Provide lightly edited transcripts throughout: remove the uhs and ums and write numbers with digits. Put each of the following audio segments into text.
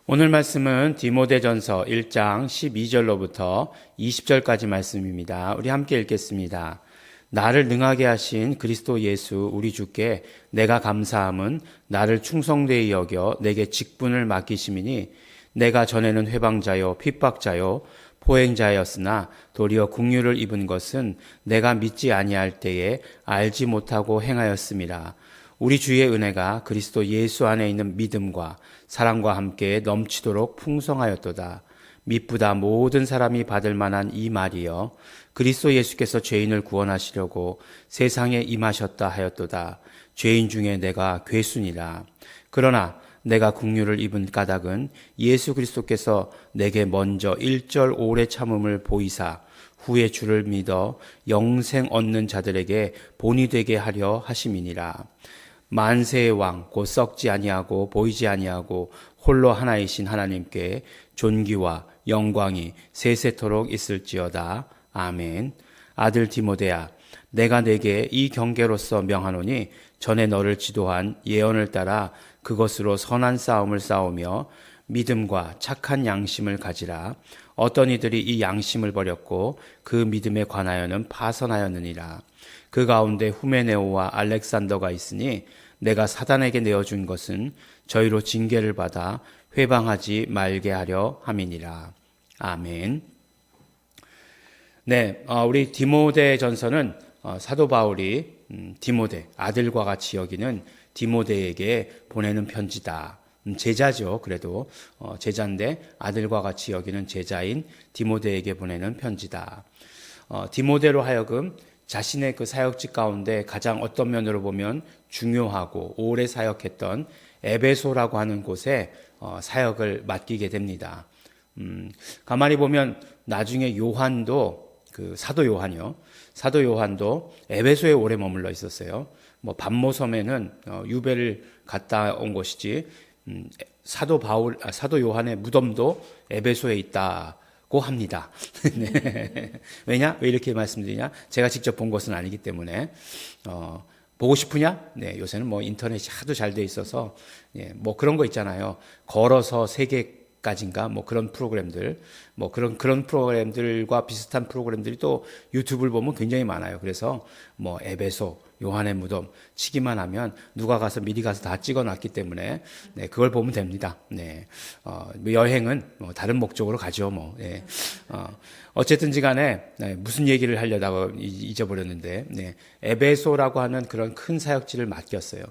오늘 말씀은 디모데전서 1장 12절로부터 20절까지 말씀입니다. 우리 함께 읽겠습니다. 나를 능하게 하신 그리스도 예수 우리 주께 내가 감사함은 나를 충성되이 여겨 내게 직분을 맡기심이니 내가 전에는 회방자요 핍박자요 포행자였으나 도리어 긍휼을 입은 것은 내가 믿지 아니할 때에 알지 못하고 행하였음이라. 우리 주의 은혜가 그리스도 예수 안에 있는 믿음과 사랑과 함께 넘치도록 풍성하였도다. 미쁘다 모든 사람이 받을 만한 이 말이여. 그리스도 예수께서 죄인을 구원하시려고 세상에 임하셨다 하였도다. 죄인 중에 내가 괴순이라. 그러나 내가 긍휼을 입은 까닭은 예수 그리스도께서 내게 먼저 1절 오래 참음을 보이사 후에 주를 믿어 영생 얻는 자들에게 본이 되게 하려 하심이니라. 만세의 왕 곧 썩지 아니하고 보이지 아니하고 홀로 하나이신 하나님께 존귀와 영광이 세세토록 있을지어다. 아멘. 아들 디모데야, 내가 내게 이 경계로서 명하노니 전에 너를 지도한 예언을 따라 그것으로 선한 싸움을 싸우며 믿음과 착한 양심을 가지라. 어떤 이들이 이 양심을 버렸고 그 믿음에 관하여는 파선하였느니라. 그 가운데 후메네오와 알렉산더가 있으니 내가 사단에게 내어준 것은 저희로 징계를 받아 회방하지 말게 하려 함이니라. 아멘. 네, 우리 디모데 전서는 사도 바울이 디모데, 아들과 같이 여기는 디모데에게 보내는 편지다. 제자죠. 그래도 제자인데 아들과 같이 여기는 제자인 디모데에게 보내는 편지다. 디모데로 하여금 자신의 그 사역직 가운데 가장 어떤 면으로 보면 중요하고 오래 사역했던 에베소라고 하는 곳에 사역을 맡기게 됩니다. 가만히 보면 나중에 요한도 그 사도 요한이요. 사도 요한도 에베소에 오래 머물러 있었어요. 뭐 반모섬에는 유배를 갔다 온 것이지 사도 요한의 무덤도 에베소에 있다고 합니다. 네. 왜냐? 왜 이렇게 말씀드리냐? 제가 직접 본 것은 아니기 때문에 보고 싶으냐? 네, 요새는 뭐 인터넷이 하도 잘 돼 있어서 예, 뭐 그런 거 있잖아요. 걸어서 세계까지인가 뭐 그런 프로그램들, 뭐 그런 프로그램들과 비슷한 프로그램들이 또 유튜브를 보면 굉장히 많아요. 그래서 뭐 에베소, 요한의 무덤 치기만 하면 누가 가서 미리 가서 다 찍어놨기 때문에 네, 그걸 보면 됩니다. 네, 여행은 뭐 다른 목적으로 가죠. 뭐 예. 어쨌든지간에 네, 무슨 얘기를 하려다가 잊어버렸는데 네, 에베소라고 하는 그런 큰 사역지를 맡겼어요.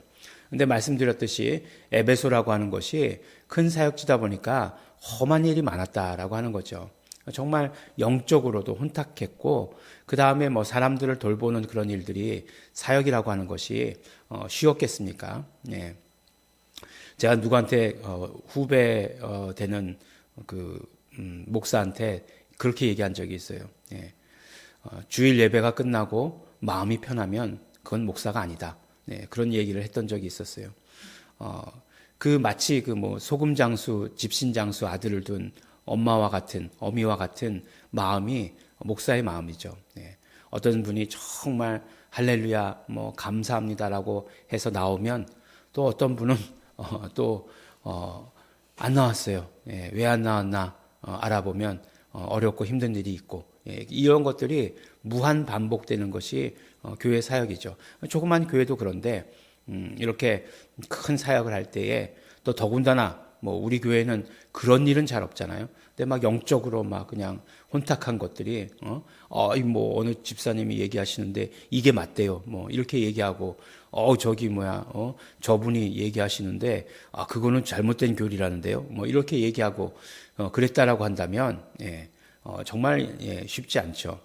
근데 말씀드렸듯이 에베소라고 하는 것이 큰 사역지다 보니까 험한 일이 많았다라고 하는 거죠. 정말 영적으로도 혼탁했고 그 다음에 뭐 사람들을 돌보는 그런 일들이 사역이라고 하는 것이 쉬웠겠습니까? 예. 제가 누구한테 후배 되는 그 목사한테 그렇게 얘기한 적이 있어요. 예. 주일 예배가 끝나고 마음이 편하면 그건 목사가 아니다. 네, 그런 얘기를 했던 적이 있었어요. 그 마치 그 뭐 소금 장수, 집신 장수 아들을 둔 엄마와 같은 어미와 같은 마음이 목사의 마음이죠. 네. 어떤 분이 정말 할렐루야, 뭐 감사합니다라고 해서 나오면 또 어떤 분은 안 나왔어요. 예, 왜 안 나왔나 알아보면 어렵고 힘든 일이 있고 예, 이런 것들이 무한 반복되는 것이 교회 사역이죠. 조그만 교회도 그런데 이렇게 큰 사역을 할 때에 또 더군다나 뭐 우리 교회는 그런 일은 잘 없잖아요. 근데 막 영적으로 막 그냥 혼탁한 것들이 뭐 어느 집사님이 얘기하시는데 이게 맞대요. 뭐 이렇게 얘기하고 저기 저분이 얘기하시는데 그거는 잘못된 교리라는데요. 뭐 이렇게 얘기하고 그랬다라고 한다면 예, 정말 예, 쉽지 않죠.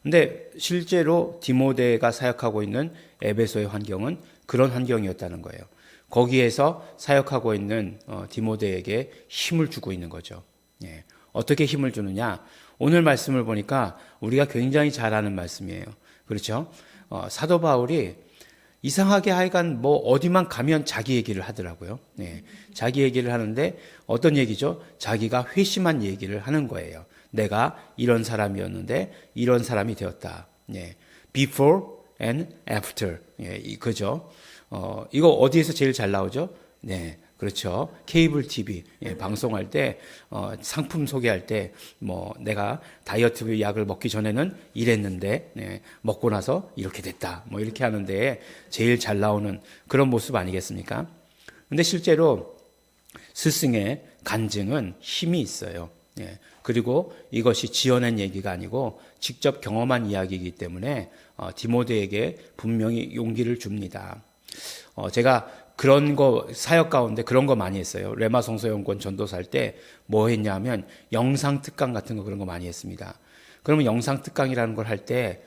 근데 실제로 디모데가 사역하고 있는 에베소의 환경은 그런 환경이었다는 거예요. 거기에서 사역하고 있는 디모데에게 힘을 주고 있는 거죠. 예. 어떻게 힘을 주느냐? 오늘 말씀을 보니까 우리가 굉장히 잘 아는 말씀이에요. 그렇죠? 사도 바울이 이상하게 하여간 뭐 어디만 가면 자기 얘기를 하더라고요. 예. 자기 얘기를 하는데 어떤 얘기죠? 자기가 회심한 얘기를 하는 거예요. 내가 이런 사람이었는데 이런 사람이 되었다. 예. Before and after. 예, 그죠? 이거 어디에서 제일 잘 나오죠? 네. 그렇죠. 케이블 TV 방송할 때 상품 소개할 때 뭐 내가 다이어트 약을 먹기 전에는 이랬는데 먹고 나서 이렇게 됐다. 뭐 이렇게 하는데 제일 잘 나오는 그런 모습 아니겠습니까? 근데 실제로 스승의 간증은 힘이 있어요. 그리고 이것이 지어낸 얘기가 아니고 직접 경험한 이야기이기 때문에 디모데에게 분명히 용기를 줍니다. 제가 그런 거 사역 가운데 그런 거 많이 했어요. 레마 성서연구원 전도사 할 때 뭐 했냐면 영상 특강 같은 거 그런 거 많이 했습니다. 그러면 영상 특강이라는 걸 할 때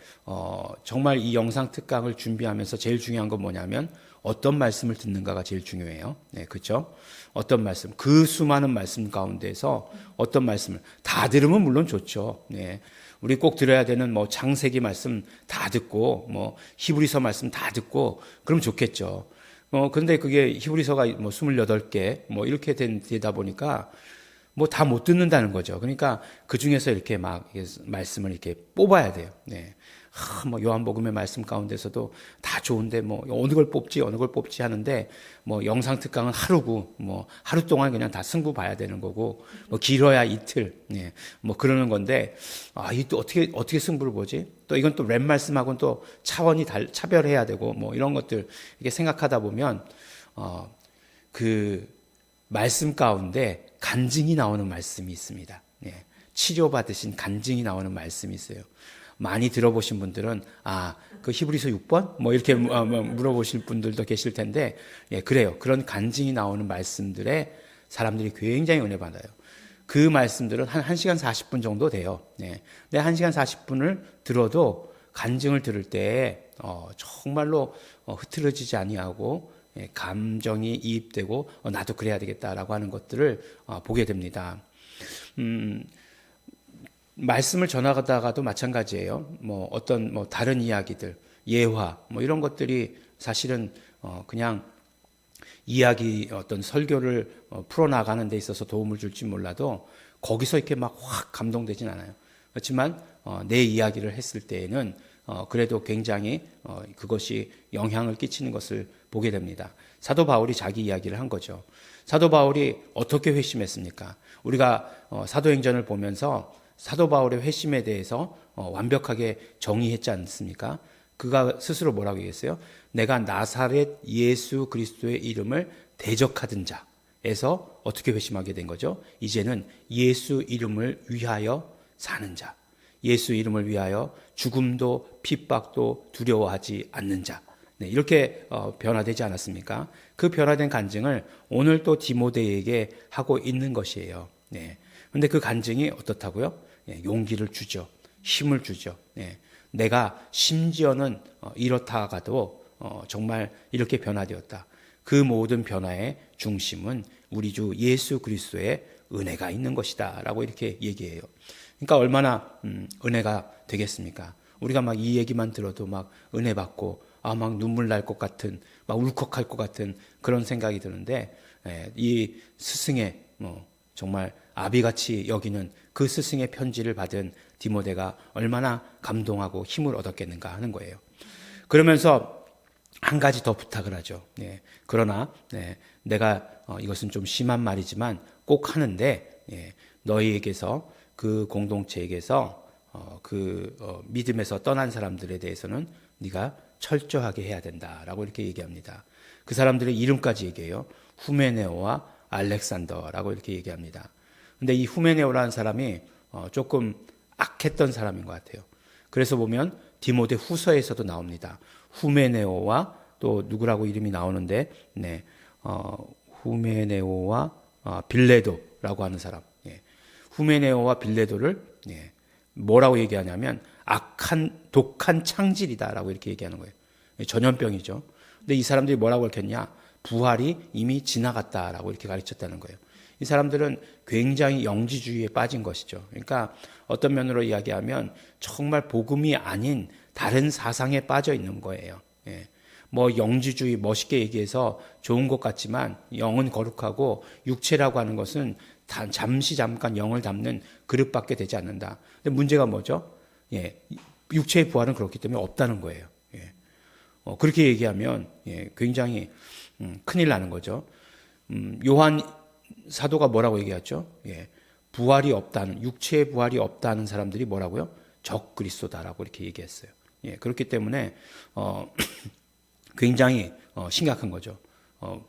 정말 이 영상 특강을 준비하면서 제일 중요한 건 뭐냐면 어떤 말씀을 듣는가가 제일 중요해요. 네, 그렇죠? 어떤 말씀, 그 수많은 말씀 가운데서 어떤 말씀을 다 들으면 물론 좋죠. 네. 우리 꼭 들어야 되는 뭐 창세기 말씀 다 듣고 뭐 히브리서 말씀 다 듣고 그럼 좋겠죠. 근데 그게 히브리서가 뭐 28개 뭐 이렇게 되다 보니까 뭐 다 못 듣는다는 거죠. 그러니까 그 중에서 이렇게 막 말씀을 이렇게 뽑아야 돼요. 네. 뭐 요한복음의 말씀 가운데서도 다 좋은데 뭐 어느 걸 뽑지 하는데 뭐 영상 특강은 하루고 뭐 하루 동안 그냥 다 승부 봐야 되는 거고 뭐 길어야 이틀 뭐 그러는 건데 이 또 어떻게 승부를 보지? 또 이건 또 랩 말씀하고는 또 차원이 차별해야 되고 뭐 이런 것들 이렇게 생각하다 보면 그 말씀 가운데 간증이 나오는 말씀이 있습니다. 치료받으신 간증이 나오는 말씀이 있어요. 많이 들어보신 분들은 그 히브리서 6번 뭐 이렇게 물어보실 분들도 계실 텐데 그래요. 그런 간증이 나오는 말씀들에 사람들이 굉장히 은혜 받아요. 그 말씀들은 한 1시간 40분 정도 돼요. 근데 1시간 40분을 들어도 간증을 들을 때 정말로 흐트러지지 아니하고 감정이 이입되고 나도 그래야 되겠다라고 하는 것들을 보게 됩니다. 말씀을 전하다가도 마찬가지예요. 뭐 어떤 뭐 다른 이야기들, 예화 뭐 이런 것들이 사실은 그냥 이야기 어떤 설교를 풀어나가는 데 있어서 도움을 줄지 몰라도 거기서 이렇게 막 확 감동되진 않아요. 그렇지만 내 이야기를 했을 때에는 그래도 굉장히 그것이 영향을 끼치는 것을 보게 됩니다. 사도 바울이 자기 이야기를 한 거죠. 사도 바울이 어떻게 회심했습니까? 우리가 사도행전을 보면서 사도 바울의 회심에 대해서 완벽하게 정의했지 않습니까? 그가 스스로 뭐라고 얘기했어요? 내가 나사렛 예수 그리스도의 이름을 대적하던 자에서 어떻게 회심하게 된 거죠? 이제는 예수 이름을 위하여 사는 자, 예수 이름을 위하여 죽음도 핍박도 두려워하지 않는 자, 이렇게 변화되지 않았습니까? 그 변화된 간증을 오늘 또 디모데에게 하고 있는 것이에요. 그런데 그 간증이 어떻다고요? 용기를 주죠. 힘을 주죠. 내가 심지어는 이렇다가도 정말 이렇게 변화되었다. 그 모든 변화의 중심은 우리 주 예수 그리스도의 은혜가 있는 것이다 라고 이렇게 얘기해요. 그러니까 얼마나 은혜가 되겠습니까? 우리가 막 이 얘기만 들어도 막 은혜 받고 막 눈물 날 것 같은 막 울컥할 것 같은 그런 생각이 드는데 이 스승의 정말 아비같이 여기는 그 스승의 편지를 받은 디모데가 얼마나 감동하고 힘을 얻었겠는가 하는 거예요. 그러면서 한 가지 더 부탁을 하죠. 그러나 내가 이것은 좀 심한 말이지만 꼭 하는데 너희에게서 그 공동체에게서 믿음에서 떠난 사람들에 대해서는 네가 철저하게 해야 된다라고 이렇게 얘기합니다. 그 사람들의 이름까지 얘기해요. 후메네오와 알렉산더라고 이렇게 얘기합니다. 근데 이 후메네오라는 사람이 조금 악했던 사람인 것 같아요. 그래서 보면 디모데 후서에서도 나옵니다. 후메네오와 또 누구라고 이름이 나오는데, 후메네오와 빌레도라고 하는 사람. 후메네오와 빌레도를 뭐라고 얘기하냐면 독한 창질이다라고 이렇게 얘기하는 거예요. 전염병이죠. 근데 이 사람들이 뭐라고 밝혔냐? 부활이 이미 지나갔다라고 이렇게 가르쳤다는 거예요. 이 사람들은 굉장히 영지주의에 빠진 것이죠. 그러니까 어떤 면으로 이야기하면 정말 복음이 아닌 다른 사상에 빠져 있는 거예요. 뭐 영지주의 멋있게 얘기해서 좋은 것 같지만 영은 거룩하고 육체라고 하는 것은 잠깐 영을 담는 그릇밖에 되지 않는다. 근데 문제가 뭐죠? 육체의 부활은 그렇기 때문에 없다는 거예요. 그렇게 얘기하면 굉장히 큰일 나는 거죠. 요한 사도가 뭐라고 얘기했죠? 예. 부활이 없다는, 육체의 부활이 없다는 사람들이 뭐라고요? 적 그리스도다라고 이렇게 얘기했어요. 예. 그렇기 때문에 굉장히 심각한 거죠.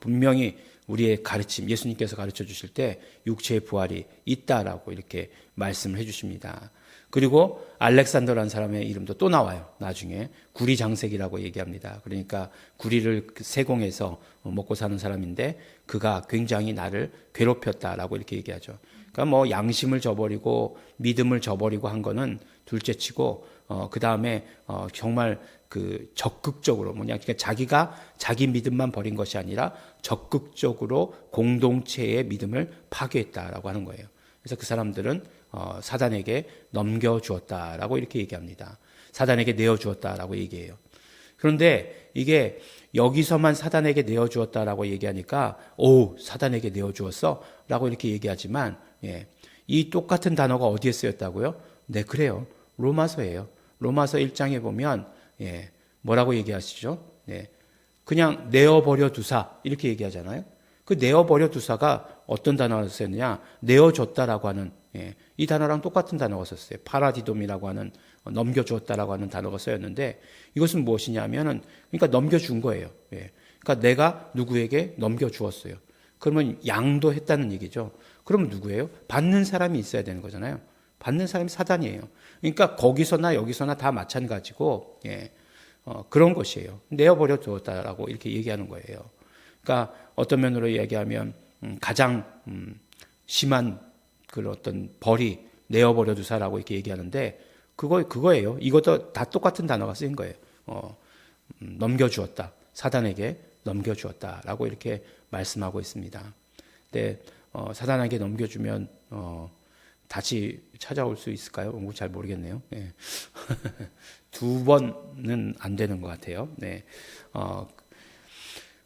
분명히 우리의 가르침, 예수님께서 가르쳐 주실 때 육체의 부활이 있다라고 이렇게 말씀을 해 주십니다. 그리고 알렉산더라는 사람의 이름도 또 나와요. 나중에 구리 장색이라고 얘기합니다. 그러니까 구리를 세공해서 먹고 사는 사람인데 그가 굉장히 나를 괴롭혔다라고 이렇게 얘기하죠. 그러니까 뭐 양심을 저버리고 믿음을 저버리고 한 거는 둘째치고 그 다음에 정말 그 적극적으로 그러니까 자기가 자기 믿음만 버린 것이 아니라 적극적으로 공동체의 믿음을 파괴했다라고 하는 거예요. 그래서 그 사람들은 사단에게 넘겨주었다라고 이렇게 얘기합니다. 사단에게 내어주었다라고 얘기해요. 그런데 이게 여기서만 사단에게 내어주었다라고 얘기하니까 사단에게 내어주었어? 라고 이렇게 얘기하지만 이 똑같은 단어가 어디에 쓰였다고요? 네, 그래요. 로마서예요. 로마서 1장에 보면 뭐라고 얘기하시죠? 그냥 내어버려 두사 이렇게 얘기하잖아요. 그 내어버려 두사가 어떤 단어가 쓰였느냐? 내어줬다라고 하는 이 단어랑 똑같은 단어가 썼어요. 파라디돔이라고 하는 넘겨주었다라고 하는 단어가 쓰였는데 이것은 무엇이냐면은 그러니까 넘겨준 거예요. 그러니까 내가 누구에게 넘겨주었어요. 그러면 양도했다는 얘기죠. 그러면 누구예요? 받는 사람이 있어야 되는 거잖아요. 받는 사람이 사단이에요. 그러니까 거기서나 여기서나 다 마찬가지고 그런 것이에요. 내어버려 두었다라고 이렇게 얘기하는 거예요. 그러니까 어떤 면으로 얘기하면 가장 심한 그 어떤 벌이 내어버려 두사라고 이렇게 얘기하는데 그거예요. 이것도 다 똑같은 단어가 쓰인 거예요. 넘겨주었다. 사단에게 넘겨주었다라고 이렇게 말씀하고 있습니다. 근데 사단에게 넘겨주면 다시 찾아올 수 있을까요? 잘 모르겠네요. 두 번은 안 되는 것 같아요.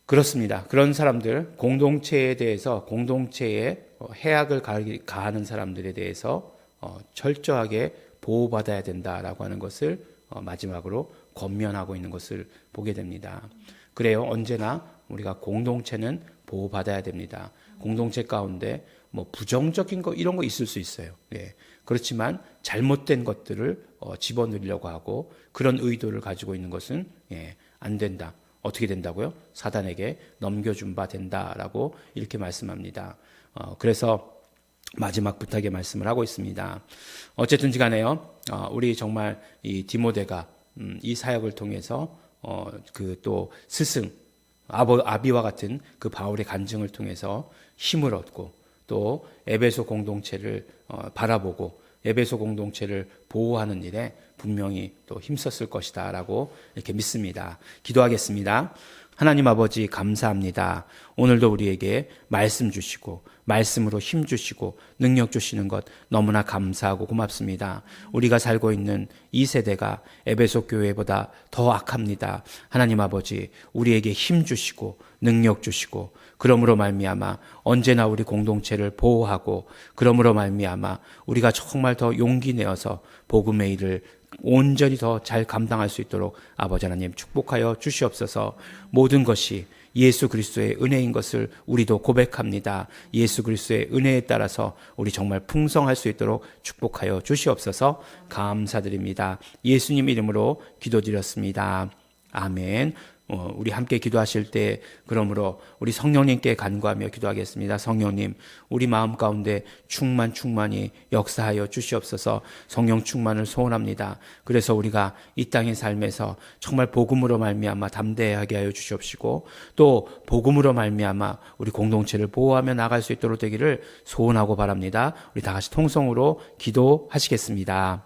그렇습니다. 그런 사람들, 공동체에 대해서, 공동체에 해악을 가하는 사람들에 대해서 철저하게 보호받아야 된다라고 하는 것을 마지막으로 권면하고 있는 것을 보게 됩니다. 그래요. 언제나 우리가 공동체는 보호받아야 됩니다. 공동체 가운데 뭐 부정적인 거 이런 거 있을 수 있어요. 그렇지만 잘못된 것들을 집어넣으려고 하고 그런 의도를 가지고 있는 것은 안 된다. 어떻게 된다고요? 사단에게 넘겨준 바 된다라고 이렇게 말씀합니다. 그래서 마지막 부탁의 말씀을 하고 있습니다. 어쨌든지 간에요. 우리 정말 이 디모데가 이 사역을 통해서 그 또 스승 아비와 같은 그 바울의 간증을 통해서 힘을 얻고 또 에베소 공동체를 바라보고 에베소 공동체를 보호하는 일에 분명히 또 힘썼을 것이다라고 이렇게 믿습니다. 기도하겠습니다. 하나님 아버지 감사합니다. 오늘도 우리에게 말씀 주시고 말씀으로 힘 주시고 능력 주시는 것 너무나 감사하고 고맙습니다. 우리가 살고 있는 이 세대가 에베소 교회보다 더 악합니다. 하나님 아버지 우리에게 힘 주시고 능력 주시고 그러므로 말미암아 언제나 우리 공동체를 보호하고 그러므로 말미암아 우리가 정말 더 용기 내어서 복음의 일을 온전히 더 잘 감당할 수 있도록 아버지 하나님 축복하여 주시옵소서. 모든 것이 예수 그리스도의 은혜인 것을 우리도 고백합니다. 예수 그리스도의 은혜에 따라서 우리 정말 풍성할 수 있도록 축복하여 주시옵소서. 감사드립니다. 예수님 이름으로 기도드렸습니다. 아멘. 우리 함께 기도하실 때 그러므로 우리 성령님께 간구하며 기도하겠습니다. 성령님 우리 마음 가운데 충만히 역사하여 주시옵소서. 성령 충만을 소원합니다. 그래서 우리가 이 땅의 삶에서 정말 복음으로 말미암아 담대하게 하여 주시옵시고 또 복음으로 말미암아 우리 공동체를 보호하며 나갈 수 있도록 되기를 소원하고 바랍니다. 우리 다 같이 통성으로 기도하시겠습니다.